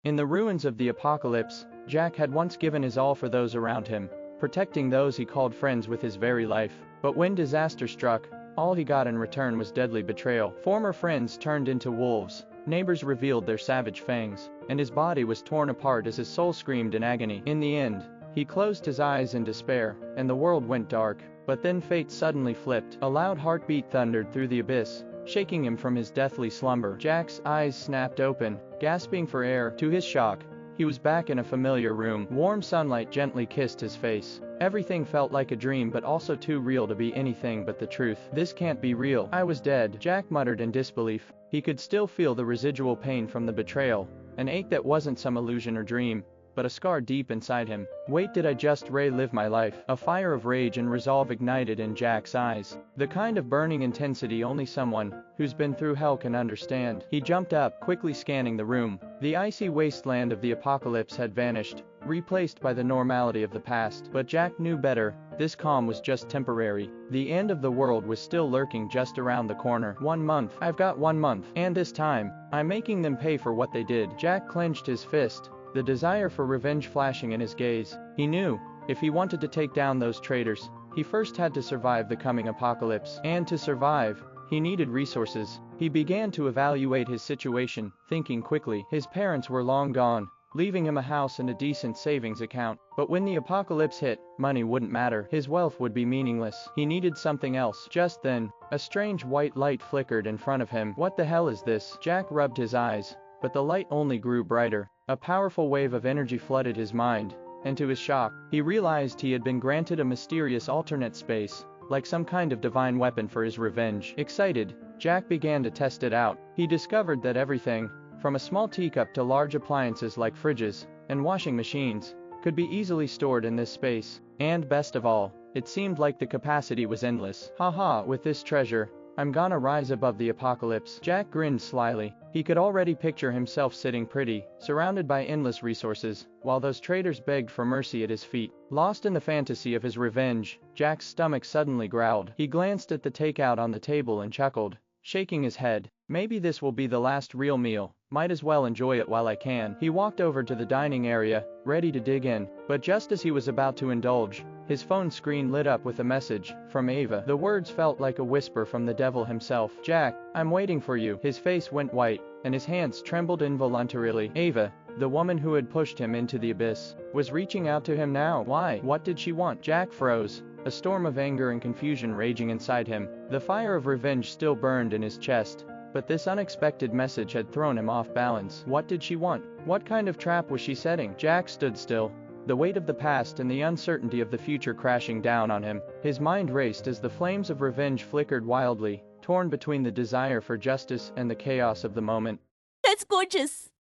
In the ruins of the apocalypse, Jack had once given his all for those around him, protecting those he called friends with his very life. But when disaster struck, all he got in return was deadly betrayal. Former friends turned into wolves, neighbors revealed their savage fangs, and his body was torn apart as his soul screamed in agony. In the end, he closed his eyes in despair, and the world went dark. But then fate suddenly flipped. A loud heartbeat thundered through the abyss, shaking him from his deathly slumber. Jack's eyes snapped open, gasping for air. To his shock, he was back in a familiar room. Warm sunlight gently kissed his face. Everything felt like a dream, but also too real to be anything but the truth. "This can't be real. I was dead," Jack muttered in disbelief. He could still feel the residual pain from the betrayal, an ache that wasn't some illusion or dream, but a scar deep inside him. Wait, did I just relive my life? A fire of rage and resolve ignited in Jack's eyes, the kind of burning intensity only someone who's been through hell can understand. He jumped up, quickly scanning the room. The icy wasteland of the apocalypse had vanished, replaced by the normality of the past. But Jack knew better. This calm was just temporary. The end of the world was still lurking just around the corner. 1 month. I've got 1 month. And this time, I'm making them pay for what they did. Jack clenched his fist, the desire for revenge flashing in his gaze. He knew, if he wanted to take down those traitors, he first had to survive the coming apocalypse. And to survive, he needed resources. He began to evaluate his situation, thinking quickly. His parents were long gone, leaving him a house and a decent savings account. But when the apocalypse hit, money wouldn't matter. His wealth would be meaningless. He needed something else. Just then, a strange white light flickered in front of him. What the hell is this? Jack rubbed his eyes, but the light only grew brighter. A powerful wave of energy flooded his mind, and to his shock, he realized he had been granted a mysterious alternate space, like some kind of divine weapon for his revenge. Excited, Jack began to test it out. He discovered that everything, from a small teacup to large appliances like fridges and washing machines, could be easily stored in this space. And best of all, it seemed like the capacity was endless. Haha, with this treasure, I'm gonna rise above the apocalypse. Jack grinned slyly. He could already picture himself sitting pretty, surrounded by endless resources, while those traitors begged for mercy at his feet. Lost in the fantasy of his revenge, Jack's stomach suddenly growled. He glanced at the takeout on the table and chuckled, shaking his head. Maybe this will be the last real meal. Might as well enjoy it while I can. He walked over to the dining area, ready to dig in. But just as he was about to indulge, his phone screen lit up with a message from Ava. The words felt like a whisper from the devil himself. "Jack, I'm waiting for you." His face went white, and his hands trembled involuntarily. Ava, the woman who had pushed him into the abyss, was reaching out to him now. Why? What did she want? Jack froze, a storm of anger and confusion raging inside him. The fire of revenge still burned in his chest, but this unexpected message had thrown him off balance. What did she want? What kind of trap was she setting? Jack stood still, the weight of the past and the uncertainty of the future crashing down on him. His mind raced as the flames of revenge flickered wildly, torn between the desire for justice and the chaos of the moment. That's gorgeous.